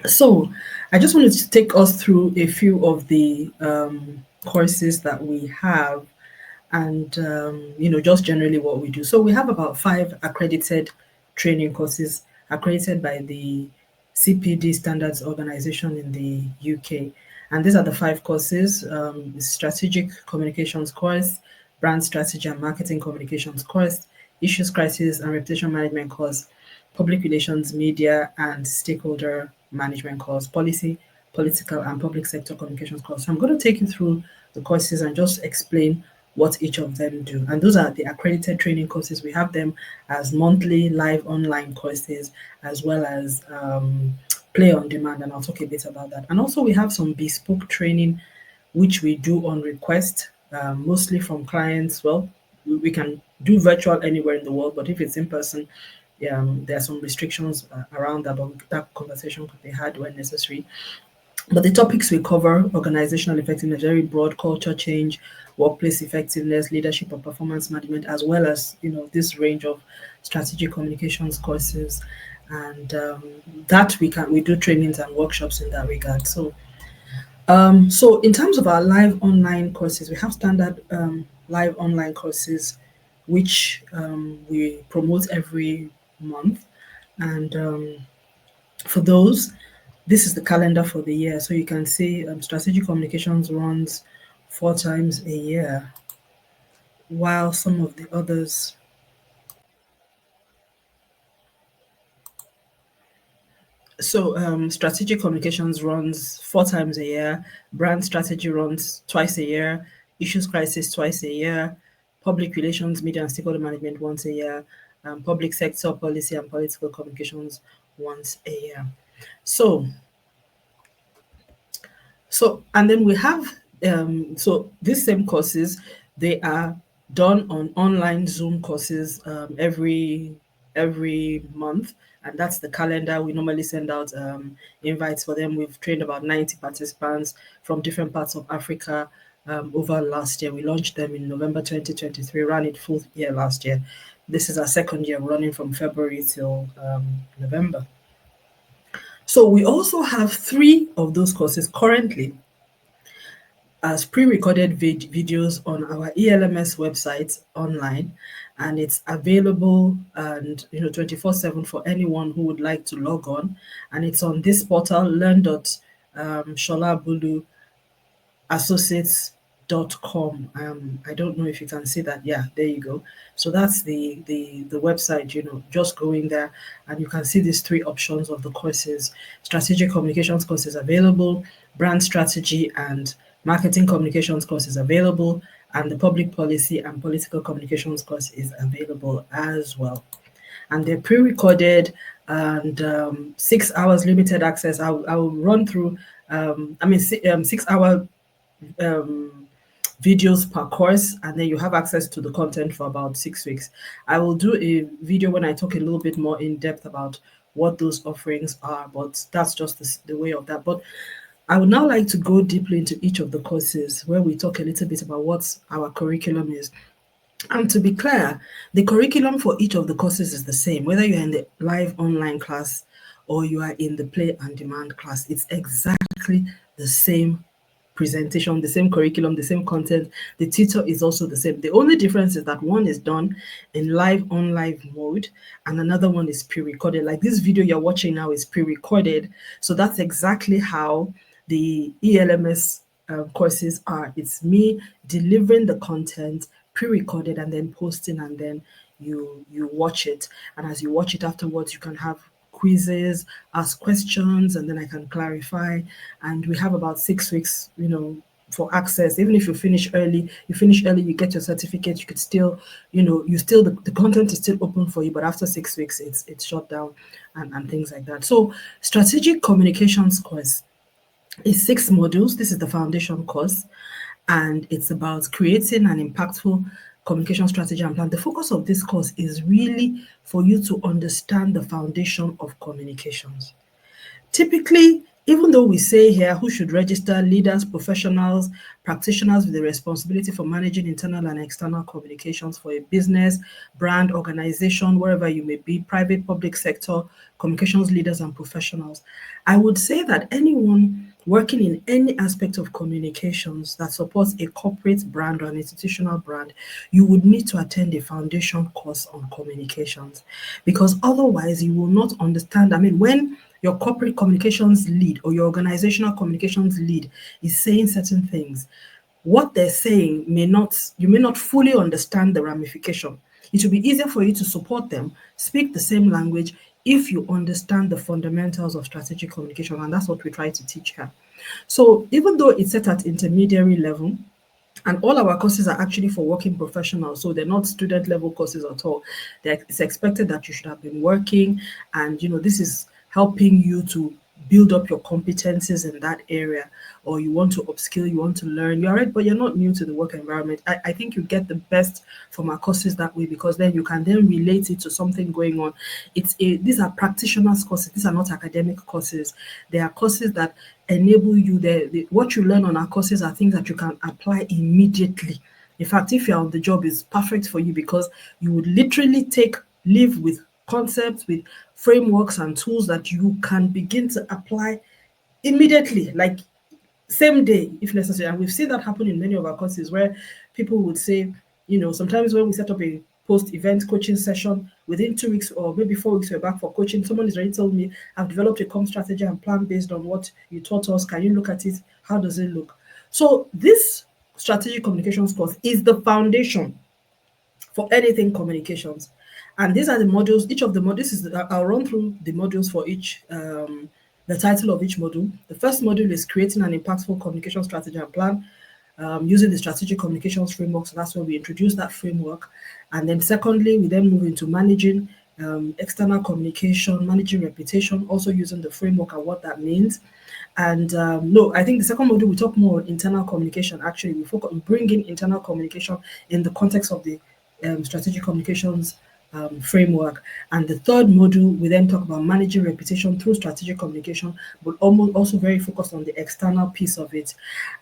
So I just wanted to take us through a few of the courses that we have, and just generally what we do. So we have about 5 accredited training courses accredited by the CPD Standards Organization in the UK. And these are the 5 courses: Strategic Communications course, Brand Strategy and Marketing Communications course, Issues, Crisis and Reputation Management course, Public Relations, Media and Stakeholder Management course, Policy, Political and Public Sector Communications course. So I'm going to take you through the courses and just explain what each of them do. And those are the accredited training courses. We have them as monthly live online courses, as well as play on demand, and I'll talk a bit about that. And also we have some bespoke training which we do on request, mostly from clients. Well, we can do virtual anywhere in the world, but if it's in person, there are some restrictions around that, but that conversation could be had when necessary. But the topics we cover: organizational effectiveness, very broad, culture change, workplace effectiveness, leadership and performance management, as well as this range of strategic communications courses, and that we do trainings and workshops in that regard. So in terms of our live online courses, we have standard live online courses which we promote every month, and for those, this is the calendar for the year. So you can see strategic communications runs 4 times a year, while some of the others. So strategic communications runs 4 times a year, brand strategy runs twice a year, issues crisis twice a year, public relations, media and stakeholder management once a year, public sector policy and political communications once a year. So and then we have so these same courses, they are done on online Zoom courses every month, and that's the calendar. We normally send out invites for them. We've trained about 90 participants from different parts of Africa over last year. We launched them in November 2023, ran it full year last year. This is our second year running from February till November. So we also have 3 of those courses currently as pre-recorded videos on our ELMS website online, and it's available and 24/7 for anyone who would like to log on. And it's on this portal, Sola Abulu associates.com. I don't know if you can see that. Yeah, there you go. So that's the website. Just go in there and you can see these 3 options of the courses. Strategic communications course is available, brand strategy and marketing communications course is available, and the public policy and political communications course is available as well. And they're pre-recorded and 6 hours limited access. I'll run through 6 hour videos per course, and then you have access to the content for about 6 weeks. I will do a video when I talk a little bit more in depth about what those offerings are, but that's just the way of that. But I would now like to go deeply into each of the courses, where we talk a little bit about what our curriculum is. And to be clear, the curriculum for each of the courses is the same, whether you're in the live online class or you are in the play and demand class. It's exactly the same presentation, the same curriculum, the same content. The tutor is also the same. The only difference is that one is done in on live mode, and another one is pre-recorded. Like this video you're watching now is pre-recorded. So that's exactly how the ELMS courses are. It's me delivering the content pre-recorded and then posting, and then you watch it. And as you watch it afterwards, you can have quizzes, ask questions, and then I can clarify. And we have about 6 weeks, for access. Even if you finish early, you get your certificate. You could still, the content is still open for you, but after 6 weeks, it's shut down and things like that. So strategic communications course is 6 modules. This is the foundation course, and it's about creating an impactful communication strategy and plan. The focus of this course is really for you to understand the foundation of communications. Typically, Even though we say here who should register: leaders, professionals, practitioners with the responsibility for managing internal and external communications for a business, brand, organization, wherever you may be, private, public sector, communications leaders and professionals. I would say that anyone working in any aspect of communications that supports a corporate brand or an institutional brand, you would need to attend a foundation course on communications, because otherwise you will not understand. I mean, when your corporate communications lead or your organizational communications lead is saying certain things, what they're saying you may not fully understand the ramification. It will be easier for you to support them, speak the same language, if you understand the fundamentals of strategic communication, and that's what we try to teach here. So even though it's set at intermediary level, and all our courses are actually for working professionals, so they're not student level courses at all. It's expected that you should have been working, and this is helping you to build up your competencies in that area, or you want to upskill, you want to learn. You're right, but you're not new to the work environment. I think you get the best from our courses that way, because then you can then relate it to something going on. These are practitioners courses. These are not academic courses. They are courses that enable you. What you learn on our courses are things that you can apply immediately. In fact, if you're on the job, it's perfect for you, because you would literally live with concepts, with frameworks and tools that you can begin to apply immediately, like same day if necessary. And we've seen that happen in many of our courses, where people would say, sometimes when we set up a post-event coaching session, within 2 weeks or maybe 4 weeks we're back for coaching, someone has already told me, I've developed a com strategy and plan based on what you taught us. Can you look at it? How does it look? So this strategic communications course is the foundation for anything communications. And these are the modules. Each of the modules I'll run through the modules for each, the title of each module. The first module is creating an impactful communication strategy and plan, using the strategic communications framework. So that's where we introduce that framework. And then secondly, we then move into managing external communication, managing reputation, also using the framework and what that means. And no, I think the second module we talk more on internal communication. Actually, we focus on bringing internal communication in the context of the strategic communications framework. And the third module, we then talk about managing reputation through strategic communication, but almost also very focused on the external piece of it.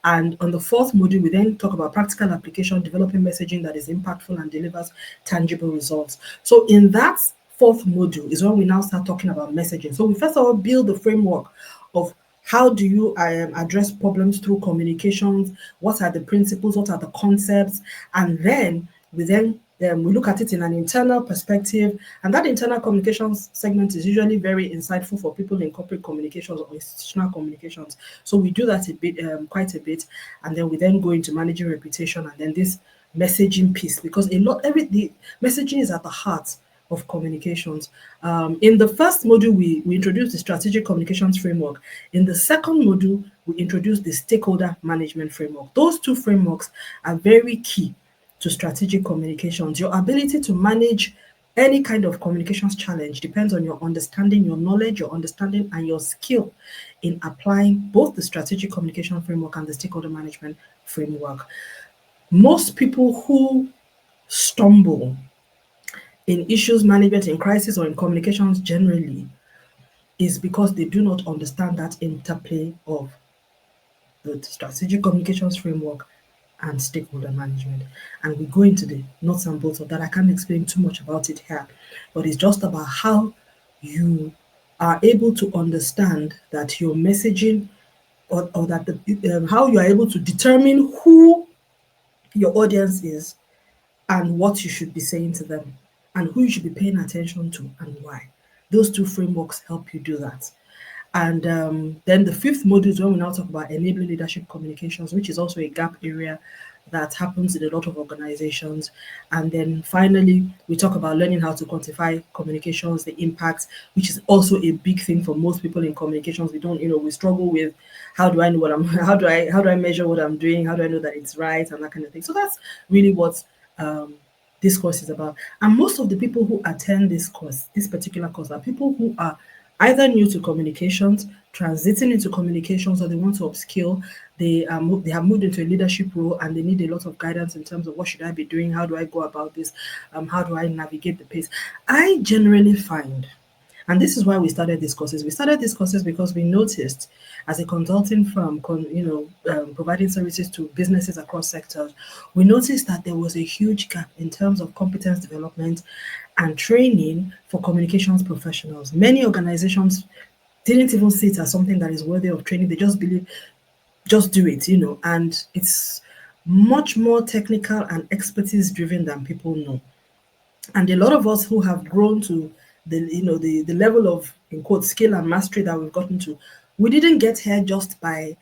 And on the fourth module, we then talk about practical application, developing messaging that is impactful and delivers tangible results. So in that fourth module is when we now start talking about messaging. So we first of all build the framework of how do you address problems through communications, what are the principles, what are the concepts, and then we look at it in an internal perspective, and that internal communications segment is usually very insightful for people in corporate communications or institutional communications. So we do that a bit, quite a bit, and then we then go into managing reputation, and then this messaging piece, because the messaging is at the heart of communications. In the first module, we introduced the strategic communications framework. In the second module, we introduced the stakeholder management framework. Those two frameworks are very key to strategic communications. Your ability to manage any kind of communications challenge depends on your understanding, your knowledge, your understanding, and your skill in applying both the strategic communication framework and the stakeholder management framework. Most people who stumble in issues management, in crisis, or in communications generally is because they do not understand that interplay of the strategic communications framework and stakeholder management. And we go into the nuts and bolts of that. I can't explain too much about it here, but it's just about how you are able to understand that your messaging, or that how you are able to determine who your audience is and what you should be saying to them, and who you should be paying attention to and why. Those two frameworks help you do that. And then the fifth module is when we now talk about enabling leadership communications, which is also a gap area that happens in a lot of organizations. And then finally, we talk about learning how to quantify communications, the impact, which is also a big thing for most people in communications. We struggle with how do I know how do I measure what I'm doing? How do I know that it's right, and that kind of thing. So that's really what this course is about. And most of the people who attend this particular course, are people who are either new to communications, transiting into communications, or they want to upskill. They have moved into a leadership role and they need a lot of guidance in terms of what should I be doing, how do I go about this, how do I navigate the pace. I generally find And this is why we started these courses. We started these courses because we noticed, as a consulting firm, providing services to businesses across sectors, we noticed that there was a huge gap in terms of competence development and training for communications professionals. Many organizations didn't even see it as something that is worthy of training. They just believe, just do it, and it's much more technical and expertise driven than people know. And a lot of us who have grown to the level of, in quote, skill and mastery that we've gotten to, we didn't get here just by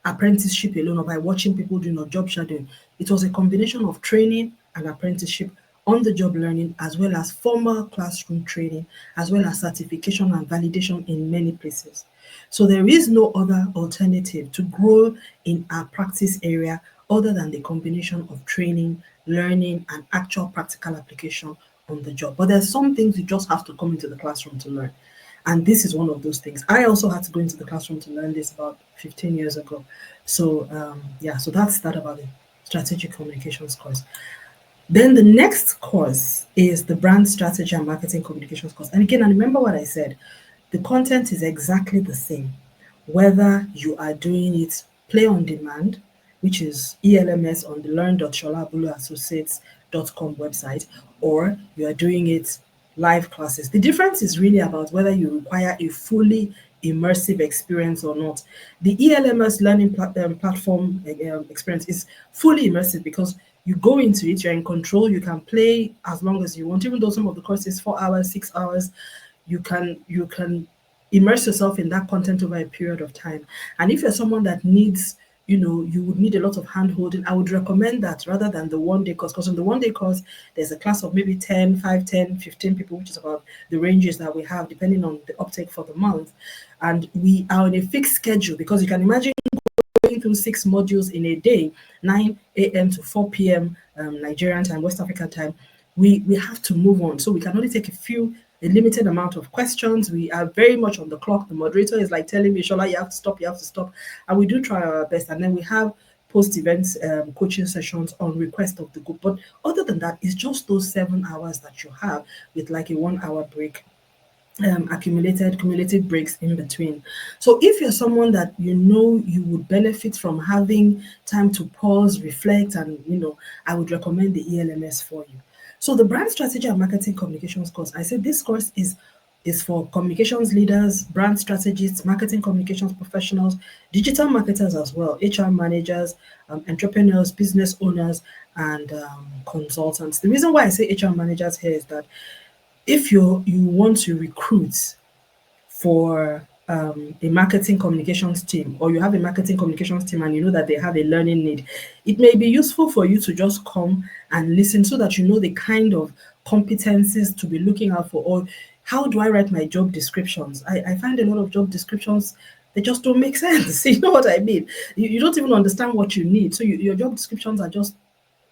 apprenticeship alone or by watching people doing or job shadowing. It was a combination of training and apprenticeship, on the job learning, as well as formal classroom training, as well as certification and validation in many places. So there is no other alternative to grow in our practice area other than the combination of training, learning, and actual practical application on the job. But there's some things you just have to come into the classroom to learn. And this is one of those things. I also had to go into the classroom to learn this about 15 years ago. So yeah, so that's that about the strategic communications course. Then the next course is the brand strategy and marketing communications course. And again, I remember what I said. The content is exactly the same, whether you are doing it play on demand, which is ELMS on the learn.sholaabuluassociates.com website, or you are doing it live classes. The difference is really about whether you require a fully immersive experience or not. The ELMS learning platform experience is fully immersive because you go into it, you're in control, you can play as long as you want, even though some of the courses 4 hours, 6 hours, you can immerse yourself in that content over a period of time. And if you're someone that needs, you would need a lot of hand holding, I would recommend that rather than the 1 day course. Because on the 1 day course, there's a class of maybe 10, 5, 10, 15 people, which is about the ranges that we have depending on the uptake for the month. And we are on a fixed schedule, because you can imagine going through 6 modules in a day, 9 a.m. to 4 p.m. Nigerian time, West African time. We have to move on. So we can only take a limited amount of questions. We are very much on the clock. The moderator is like telling me, Shola, you have to stop, you have to stop. And we do try our best. And then we have post-event coaching sessions on request of the group. But other than that, it's just those 7 hours that you have with like a 1 hour break, cumulative breaks in between. So if you're someone that you would benefit from having time to pause, reflect, and I would recommend the ELMS for you. So the brand strategy and marketing communications course, I said this course is for communications leaders, brand strategists, marketing communications professionals, digital marketers as well, HR managers, entrepreneurs, business owners, and consultants. The reason why I say HR managers here is that if you want to recruit for a marketing communications team, or you have a marketing communications team and you know that they have a learning need, it may be useful for you to just come and listen so that you know the kind of competencies to be looking out for. Or how do I write my job descriptions? I find a lot of job descriptions, they just don't make sense. You know what I mean? You don't even understand what you need. So your job descriptions are just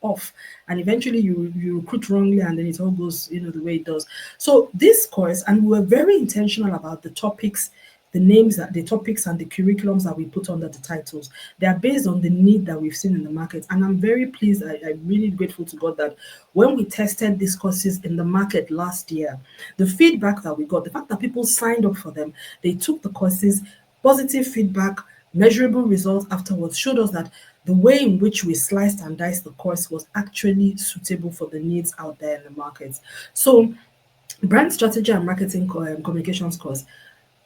off, and eventually you recruit wrongly, and then it all goes the way it does. So this course, and we were very intentional about the topics, the topics and the curriculums that we put under the titles. They are based on the need that we've seen in the market, and I'm very pleased. I'm really grateful to God that when we tested these courses in the market last year, the feedback that we got, the fact that people signed up for them, they took the courses, positive feedback, measurable results afterwards, showed us that the way in which we sliced and diced the course was actually suitable for the needs out there in the market. So brand strategy and marketing communications course,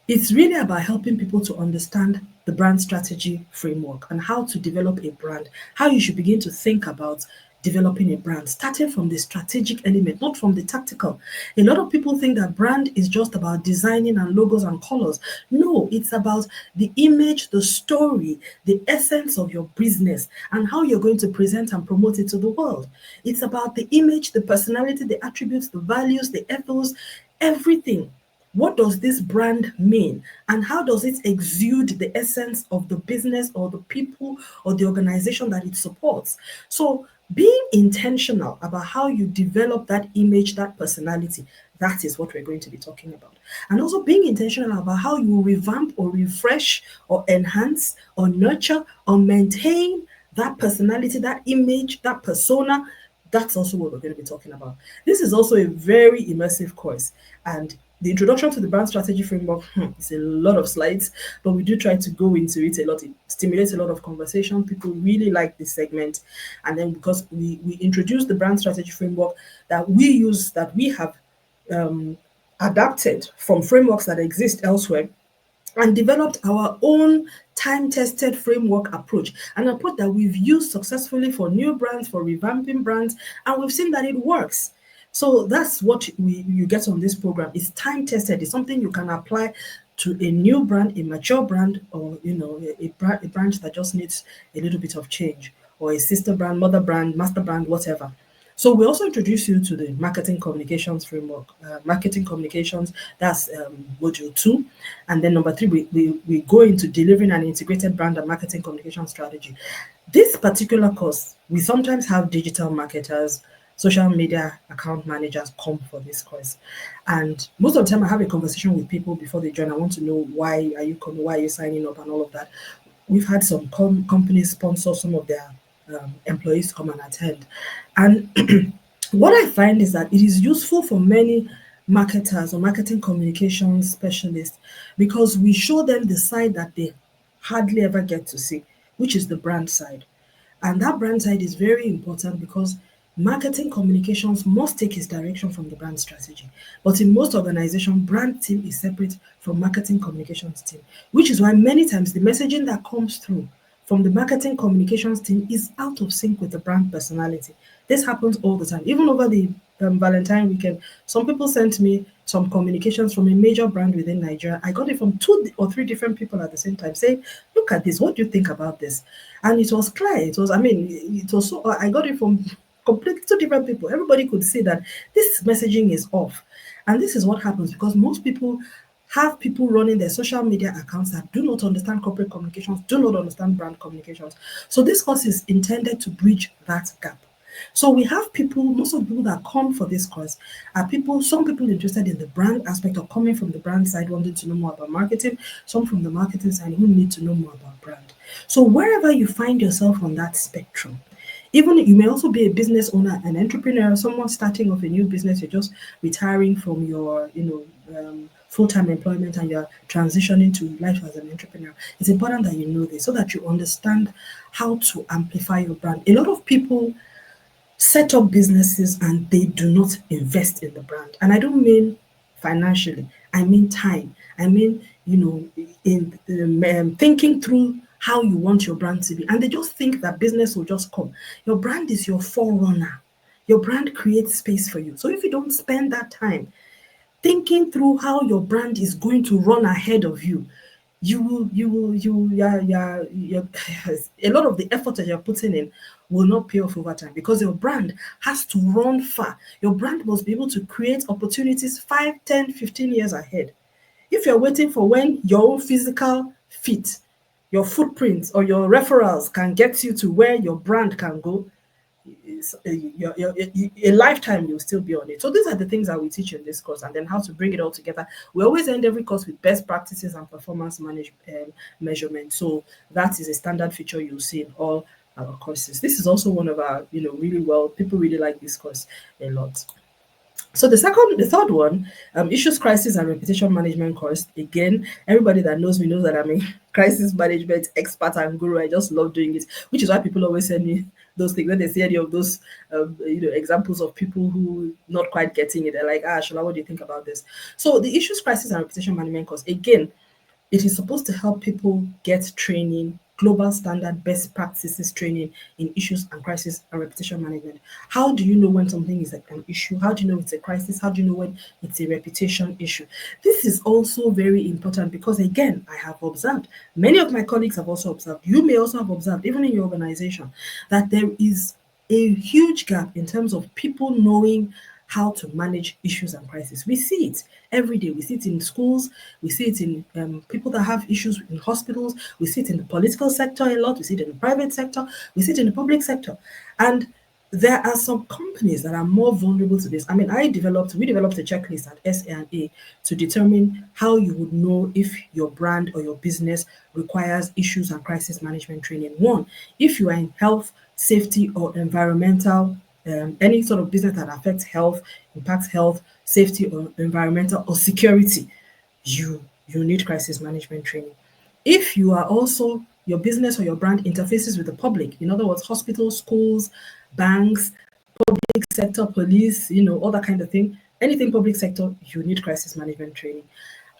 it's really about helping people to understand the brand strategy framework and how to develop a brand, how you should begin to think about developing a brand, starting from the strategic element, not from the tactical. A lot of people think that brand is just about designing and logos and colors. No, it's about the image, the story, the essence of your business, and how you're going to present and promote it to the world. It's about the image, the personality, the attributes, the values, the ethos, everything. What does this brand mean? And how does it exude the essence of the business or the people or the organization that it supports? So being intentional about how you develop that image, that personality, that is what we're going to be talking about. And also being intentional about how you revamp or refresh or enhance or nurture or maintain that personality, that image, that persona. That's also what we're going to be talking about. This is also a very immersive course, and the introduction to the brand strategy framework is a lot of slides, but we do try to go into it a lot. It stimulates a lot of conversation. People really like this segment. And then because we introduced the brand strategy framework that we use, that we have adapted from frameworks that exist elsewhere, and developed our own time-tested framework approach, an approach that we've used successfully for new brands, for revamping brands, and we've seen that it works. So that's what you get on this program. It's time-tested. It's something you can apply to a new brand, a mature brand, or a brand that just needs a little bit of change, or a sister brand, mother brand, master brand, whatever. So we also introduce you to the marketing communications framework. Marketing communications, that's module 2. And then number 3, we go into delivering an integrated brand and marketing communication strategy. This particular course, we sometimes have digital marketers, social media account managers come for this course. And most of the time I have a conversation with people before they join. I want to know, why are you coming, why are you signing up, and all of that. We've had some companies sponsor some of their employees to come and attend. And what I find is that it is useful for many marketers or marketing communications specialists, because we show them the side that they hardly ever get to see, which is the brand side. And that brand side is very important, because marketing communications must take its direction from the brand strategy. But in most organizations, brand team is separate from marketing communications team, which is why many times the messaging that comes through from the marketing communications team is out of sync with the brand personality. This happens all the time. Even over the Valentine weekend, some people sent me some communications from a major brand within Nigeria. I got it from 2 or 3 different people at the same time, saying, "Look at this. What do you think about this?" And it was clear. It was so. I got it from completely 2 different people. Everybody could see that this messaging is off. And this is what happens because most people have people running their social media accounts that do not understand corporate communications, do not understand brand communications. So this course is intended to bridge that gap. So we have people, most of the people that come for this course are people, some people interested in the brand aspect or coming from the brand side, wanting to know more about marketing, some from the marketing side who need to know more about brand. So wherever you find yourself on that spectrum, even you may also be a business owner, an entrepreneur, someone starting off a new business, you're just retiring from your, full-time employment and you're transitioning to life as an entrepreneur. It's important that you know this so that you understand how to amplify your brand. A lot of people set up businesses and they do not invest in the brand. And I don't mean financially, I mean time. I mean, in thinking through how you want your brand to be. And they just think that business will just come. Your brand is your forerunner. Your brand creates space for you. So if you don't spend that time thinking through how your brand is going to run ahead of you, a lot of the effort that you're putting in will not pay off over time because your brand has to run far. Your brand must be able to create opportunities 5, 10, 15 years ahead. If you're waiting for when your own physical fit, your footprints or your referrals can get you to where your brand can go, a lifetime you'll still be on it. So these are the things that we teach in this course, and then how to bring it all together. We always end every course with best practices and performance measurement. So that is a standard feature you'll see in all our courses. This is also one of our, really well, people really like this course a lot. So the third one, issues, crisis, and reputation management course. Again, everybody that knows me knows that I'm a crisis management expert and guru. I just love doing it, which is why people always send me those things. When they see any of those, examples of people who not quite getting it, they're like, Shola, what do you think about this? So the issues, crisis, and reputation management course, again, it is supposed to help people get training, global standard best practices training in issues and crisis and reputation management. How do you know when something is an issue? How do you know it's a crisis? How do you know when it's a reputation issue? This is also very important because, again, I have observed, many of my colleagues have also observed, you may also have observed, even in your organization, that there is a huge gap in terms of people knowing how to manage issues and crises. We see it every day. We see it in schools. We see it in people that have issues in hospitals. We see it in the political sector a lot. We see it in the private sector. We see it in the public sector. And there are some companies that are more vulnerable to this. I mean, we developed a checklist at SA&A to determine how you would know if your brand or your business requires issues and crisis management training. One, if you are in health, safety, or environmental, any sort of business that affects health, impacts health, safety or environmental or security, you need crisis management training. If you are also your business or your brand interfaces with the public, in other words, hospitals, schools, banks, public sector, police, all that kind of thing, anything public sector, you need crisis management training.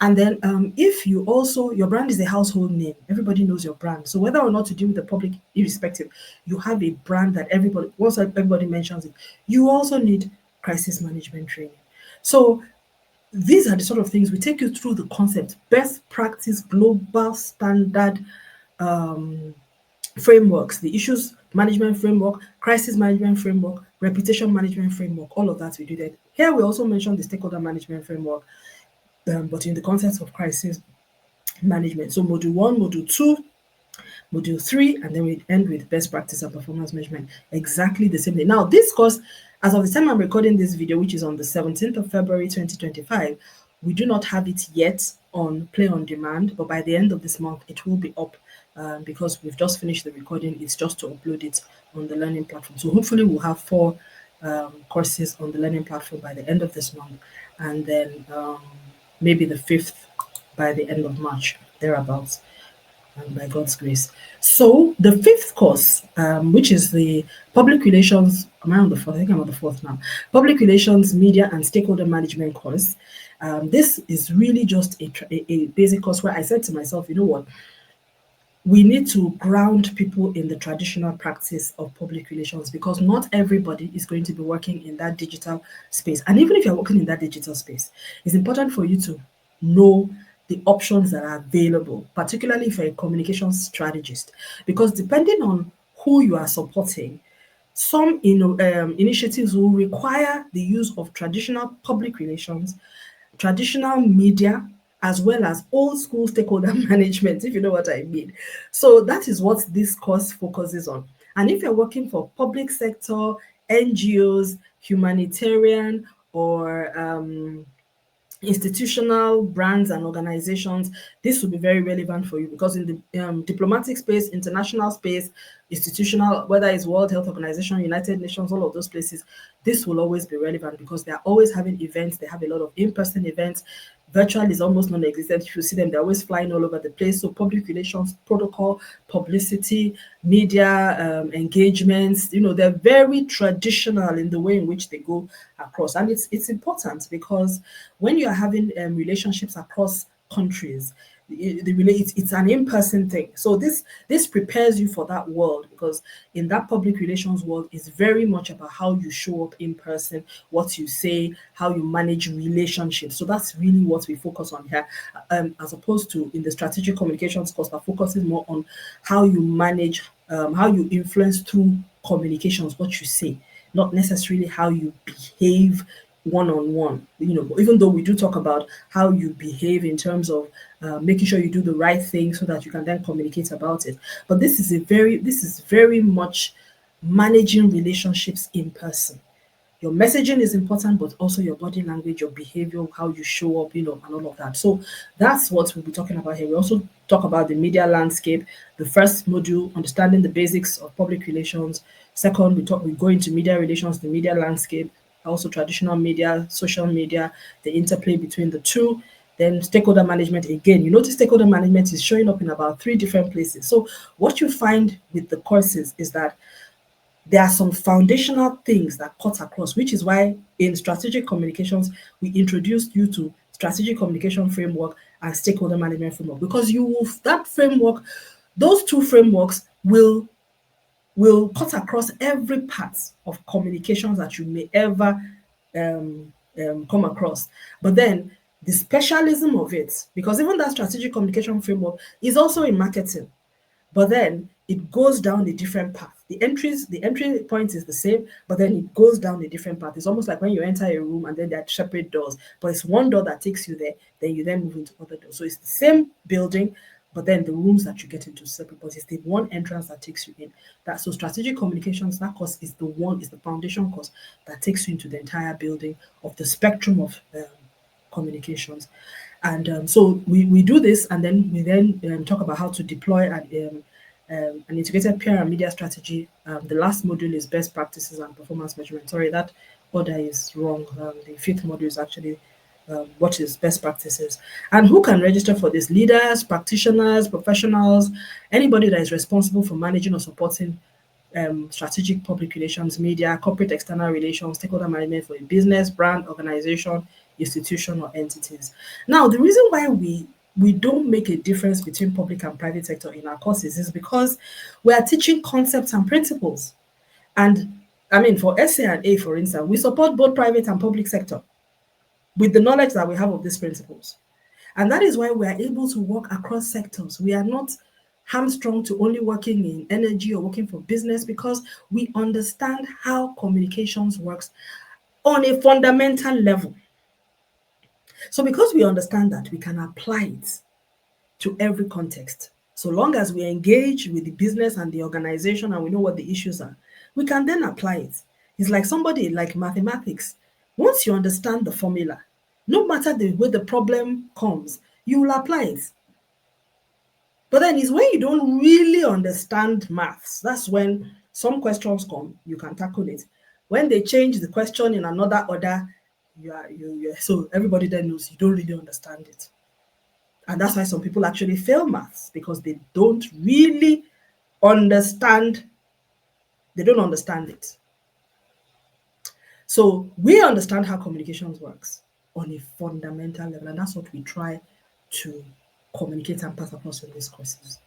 And then if you also, your brand is a household name, everybody knows your brand. So whether or not to deal with the public, irrespective, you have a brand that everybody, once everybody mentions it, you also need crisis management training. So these are the sort of things we take you through the concept, best practice, global standard frameworks, the issues management framework, crisis management framework, reputation management framework, all of that we do that. Here we also mentioned the stakeholder management framework, but in the context of crisis management. So module 1, module 2, module 3, and then we end with best practice and performance management. Exactly the same thing. Now, this course, as of the time I'm recording this video, which is on the 17th of February 2025, we do not have it yet on Play on Demand, but by the end of this month, it will be up because we've just finished the recording. It's just to upload it on the learning platform. So hopefully we'll have 4 courses on the learning platform by the end of this month, and then maybe the 5th by the end of March, thereabouts, and by God's grace. So the 5th course, which is the public relations, am I on the 4th? I think I'm on the 4th now. Public relations, media, and stakeholder management course. This is really just a basic course where I said to myself, you know what? We need to ground people in the traditional practice of public relations, because not everybody is going to be working in that digital space. And even if you're working in that digital space, it's important for you to know the options that are available, particularly if you're a communications strategist, because depending on who you are supporting, some initiatives will require the use of traditional public relations, traditional media, as well as old school stakeholder management, if you know what I mean. So that is what this course focuses on. And if you're working for public sector, NGOs, humanitarian, or institutional brands and organizations, this will be very relevant for you, because in the diplomatic space, international space, institutional, whether it's World Health Organization, United Nations, all of those places, this will always be relevant because they're always having events. They have a lot of in-person events. Virtual is almost non-existent. If you see them, they're always flying all over the place. So public relations, protocol, publicity, media engagements, they're very traditional in the way in which they go across. And it's important because when you are having relationships across countries, it's an in-person thing. So this prepares you for that world, because in that public relations world is very much about how you show up in person, what you say, how you manage relationships. So that's really what we focus on here, as opposed to in the strategic communications course that focuses more on how you manage, how you influence through communications, what you say, not necessarily how you behave one-on-one. Even though we do talk about how you behave in terms of making sure you do the right thing so that you can then communicate about it. But this is very much managing relationships in person. Your messaging is important, but also your body language, your behavior, how you show up, and all of that. So that's what we'll be talking about here. We also talk about the media landscape. The first module, understanding the basics of public relations. Second, we go into media relations, the media landscape, also traditional media, social media, the interplay between the two. Then stakeholder management, again, you notice stakeholder management is showing up in about 3 different places. So what you find with the courses is that there are some foundational things that cut across, which is why in strategic communications, we introduced you to strategic communication framework and stakeholder management framework, because that framework, those 2 frameworks will cut across every part of communications that you may ever come across. But then the specialism of it, because even that strategic communication framework is also in marketing, but then it goes down a different path. The entry point is the same, but then it goes down a different path. It's almost like when you enter a room and then there are separate doors, but it's one door that takes you there, then you then move into other doors. So it's the same building, but then the rooms that you get into separate, but it's the one entrance that takes you in. So strategic communications, that course is the foundation course that takes you into the entire building of the spectrum of communications. And so we do this, and then we talk about how to deploy an integrated PR and media strategy. The last module is best practices and performance measurement. Sorry, that order is wrong. The fifth module is actually what is best practices. And who can register for this? Leaders, practitioners, professionals, anybody that is responsible for managing or supporting strategic public relations, media, corporate external relations, stakeholder management for a business, brand, organization, institution, or entities. Now, the reason why we don't make a difference between public and private sector in our courses is because we are teaching concepts and principles. And I mean, for SA&A, for instance, we support both private and public sector with the knowledge that we have of these principles. And that is why we are able to work across sectors. We are not hamstrung to only working in energy or working for business, because we understand how communications works on a fundamental level. So because we understand that, we can apply it to every context. So long as we engage with the business and the organization and we know what the issues are, we can then apply it. It's like somebody like mathematics. Once you understand the formula, no matter the way the problem comes, you will apply it. But then it's when you don't really understand maths, that's when some questions come, you can tackle it. When they change the question in another order, so everybody then knows you don't really understand it. And that's why some people actually fail maths, because they don't really understand, they don't understand it. So we understand how communications works on a fundamental level, and that's what we try to communicate and pass across in these courses,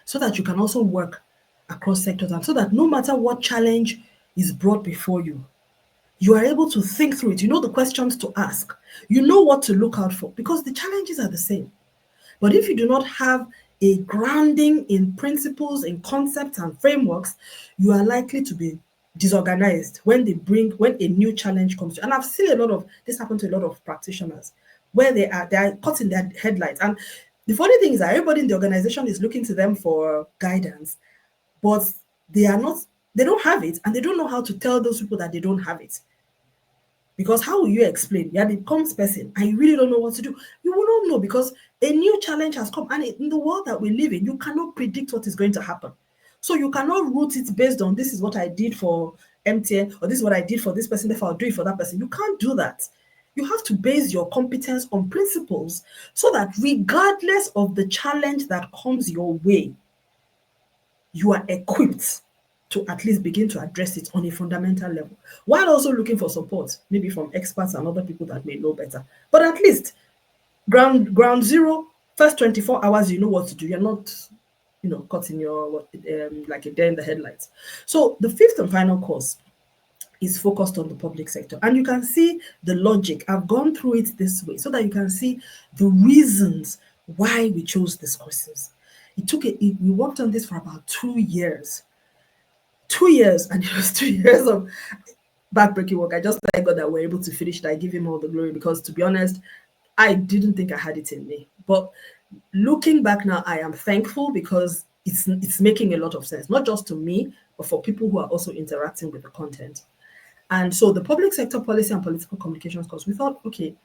so that you can also work across sectors, and so that no matter what challenge is brought before you, you are able to think through it. You know the questions to ask, you know what to look out for, because the challenges are the same. But if you do not have a grounding in principles, in concepts and frameworks, you are likely to be disorganized when a new challenge comes to you. And I've seen a lot of this happen to a lot of practitioners, where they are caught in their headlights. And the funny thing is that everybody in the organization is looking to them for guidance, but they don't have it, and they don't know how to tell those people that they don't have it. Because how will you explain? You are the comms person and you really don't know what to do. You will not know, because a new challenge has come. And in the world that we live in, you cannot predict what is going to happen. So you cannot root it based on this is what I did for MTN, or this is what I did for this person, therefore I'll do it for that person. You can't do that. You have to base your competence on principles, so that regardless of the challenge that comes your way, you are equipped to at least begin to address it on a fundamental level, while also looking for support, maybe from experts and other people that may know better. But at least ground zero, first 24 hours, you know what to do. You're not, caught in your like a deer in the headlights. So the fifth and final course is focused on the public sector, and you can see the logic. I've gone through it this way so that you can see the reasons why we chose these courses. We worked on this for about 2 years. 2 years, and it was 2 years of backbreaking work. I just thank God that we're able to finish it. I give him all the glory, because to be honest, I didn't think I had it in me. But looking back now, I am thankful, because it's making a lot of sense, not just to me, but for people who are also interacting with the content. And so the public sector policy and political communications course, we thought, okay,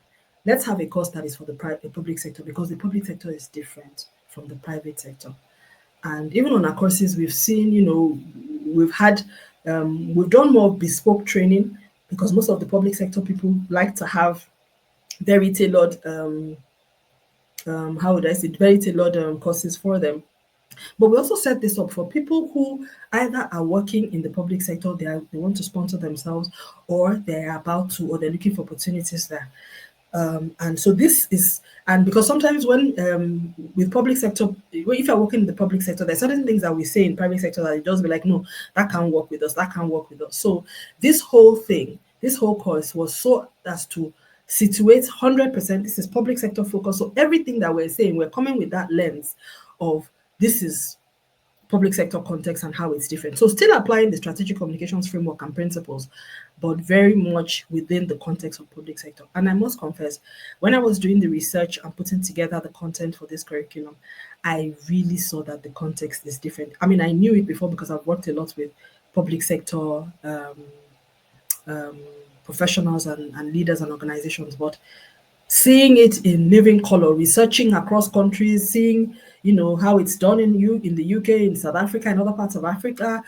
let's have a course that is for the public sector, because the public sector is different from the private sector. And even on our courses, we've seen, we've done more bespoke training, because most of the public sector people like to have very tailored, very tailored courses for them. But we also set this up for people who either are working in the public sector, they want to sponsor themselves, or they're about to, or they're looking for opportunities there. And so this is, and because sometimes when with public sector, if you're working in the public sector, there's certain things that we say in private sector that you just be like, no, that can't work with us, that can't work with us. So this whole course was so as to situate 100%, this is public sector focus. So everything that we're saying, we're coming with that lens of this is public sector context and how it's different. So still applying the strategic communications framework and principles, but very much within the context of public sector. And I must confess, when I was doing the research and putting together the content for this curriculum, I really saw that the context is different. I mean, I knew it before because I've worked a lot with public sector professionals and leaders and organizations, but seeing it in living color, researching across countries, seeing how it's done in the UK, in South Africa, and other parts of Africa,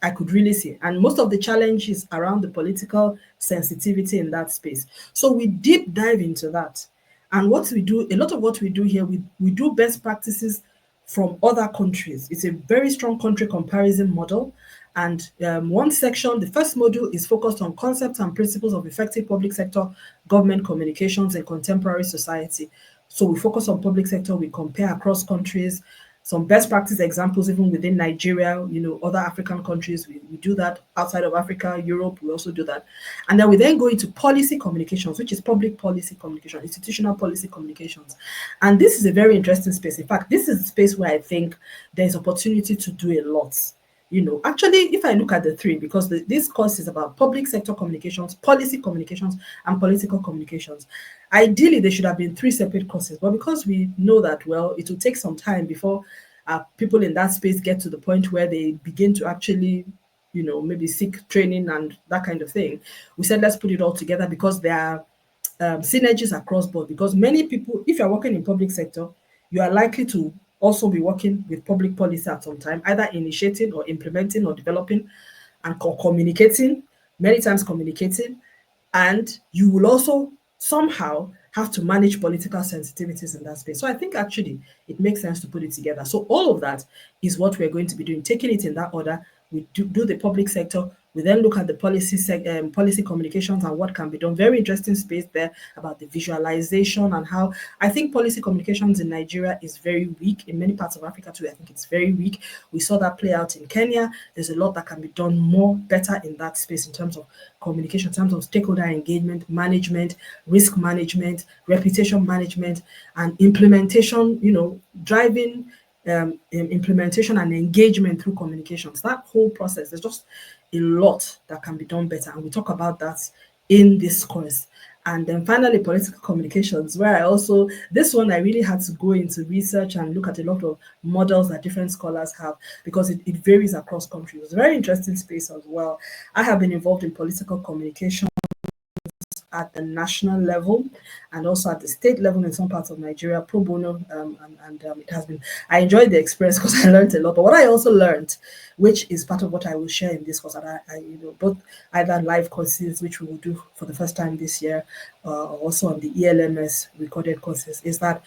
I could really see. And most of the challenge is around the political sensitivity in that space. So we deep dive into that. And what we do, a lot of what we do here, we do best practices from other countries. It's a very strong country comparison model. And one section, the first module, is focused on concepts and principles of effective public sector government communications in contemporary society. So we focus on public sector, we compare across countries, some best practice examples even within Nigeria, other African countries. We do that outside of Africa, Europe, we also do that. And then we then go into policy communications, which is public policy communication, institutional policy communications. And this is a very interesting space. In fact, this is a space where I think there's opportunity to do a lot. Actually, if I look at the three, because this course is about public sector communications, policy communications, and political communications. Ideally, there should have been three separate courses, but because we know that, well, it will take some time before people in that space get to the point where they begin to actually, maybe seek training and that kind of thing. We said, let's put it all together because there are synergies across board. Because many people, if you're working in public sector, you are likely to also be working with public policy at some time, either initiating or implementing or developing and communicating, many times communicating. And you will also somehow have to manage political sensitivities in that space. So I think actually it makes sense to put it together. So all of that is what we're going to be doing, taking it in that order. We do the public sector. We then look at the policy communications and what can be done. Very interesting space there about the visualization and how I think policy communications in Nigeria is very weak. In many parts of Africa too, I think it's very weak. We saw that play out in Kenya. There's a lot that can be done more better in that space in terms of communication, in terms of stakeholder engagement, management, risk management, reputation management, and implementation, driving implementation and engagement through communications. That whole process, there's just a lot that can be done better. And we talk about that in this course. And then finally, political communications, where this one, I really had to go into research and look at a lot of models that different scholars have because it varies across countries. It's a very interesting space as well. I have been involved in political communication at the national level and also at the state level in some parts of Nigeria, pro bono, and it has been. I enjoyed the experience because I learned a lot. But what I also learned, which is part of what I will share in this course, and I both either live courses, which we will do for the first time this year, or also on the ELMS recorded courses, is that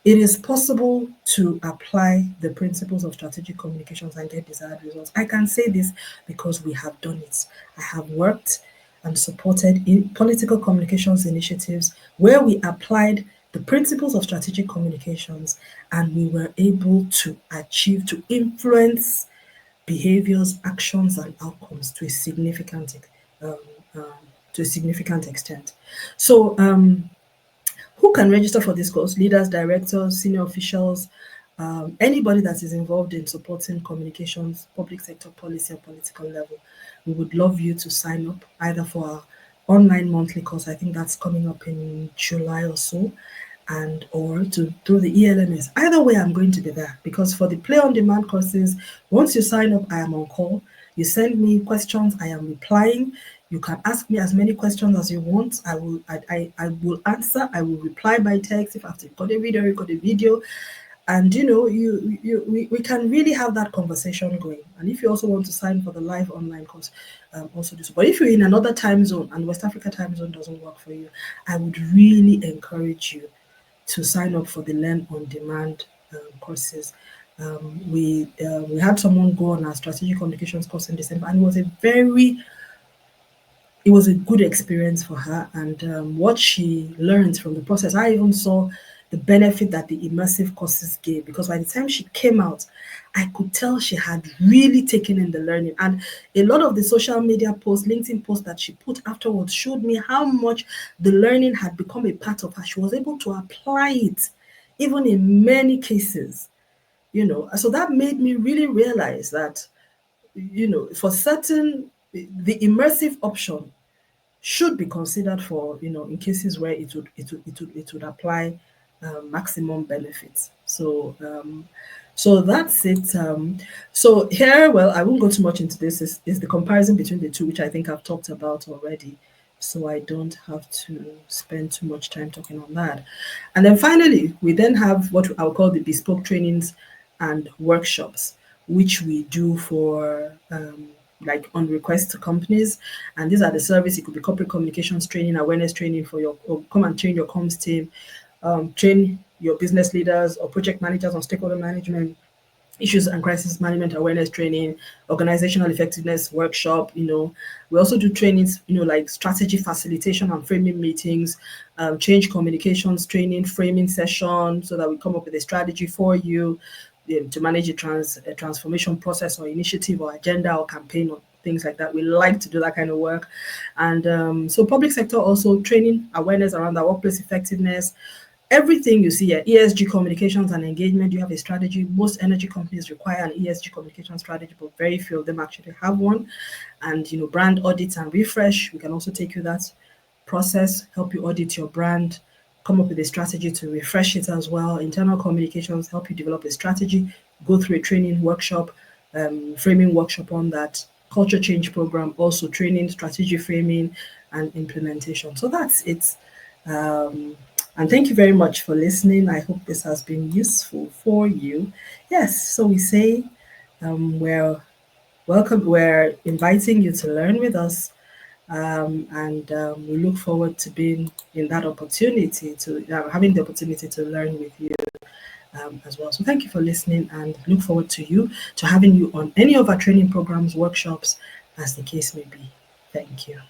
it is possible to apply the principles of strategic communications and get desired results. I can say this because we have done it. I have worked and supported in political communications initiatives where we applied the principles of strategic communications and we were able to influence behaviors, actions, and outcomes to a significant um, extent. So, who can register for this course? Leaders, directors, senior officials, anybody that is involved in supporting communications, public sector policy, or political level. We would love you to sign up either for our online monthly course. I think that's coming up in July or so, and or through the ELMS. Either way, I'm going to be there because for the play on demand courses, once you sign up, I am on call. You send me questions, I am replying. You can ask me as many questions as you want. I will answer. I will reply by text if I have to record a video. And we can really have that conversation going. And if you also want to sign for the live online course, also do so. But if you're in another time zone and West Africa time zone doesn't work for you, I would really encourage you to sign up for the Learn on Demand courses. We had someone go on our strategic communications course in December, and it was a good experience for her. And what she learned from the process, I even saw the benefit that the immersive courses gave, because by the time she came out, I could tell she had really taken in the learning. And a lot of the social media posts, LinkedIn posts that she put afterwards showed me how much the learning had become a part of her. She was able to apply it, even in many cases, So that made me really realize that, for certain, the immersive option should be considered for, in cases where it would apply maximum benefits. So that's it. So here, well, I won't go too much into this. Is the comparison between the two, which I think I've talked about already. So I don't have to spend too much time talking on that. And then finally, we then have what I'll call the bespoke trainings and workshops, which we do for like on request to companies. And these are the service. It could be corporate communications training, awareness training for your, or come and train your comms team, train your business leaders or project managers on stakeholder management, issues and crisis management awareness training, organizational effectiveness workshop. We also do trainings, like strategy facilitation and framing meetings, change communications training, framing session, so that we come up with a strategy for you, to manage a transformation process or initiative or agenda or campaign or things like that. We like to do that kind of work. And so public sector also training awareness around our workplace effectiveness. Everything you see here, ESG communications and engagement, you have a strategy. Most energy companies require an ESG communication strategy, but very few of them actually have one. And brand audits and refresh, we can also take you that process, help you audit your brand, come up with a strategy to refresh it as well. Internal communications, help you develop a strategy, go through a training workshop, framing workshop on that. Culture change program, also training, strategy framing, and implementation. So that's it. And thank you very much for listening. I hope this has been useful for you. Yes, so we say we're welcome. We're inviting you to learn with us, and we look forward to being in that opportunity, to having the opportunity to learn with you as well. So thank you for listening, and look forward to having you on any of our training programs, workshops, as the case may be. Thank you.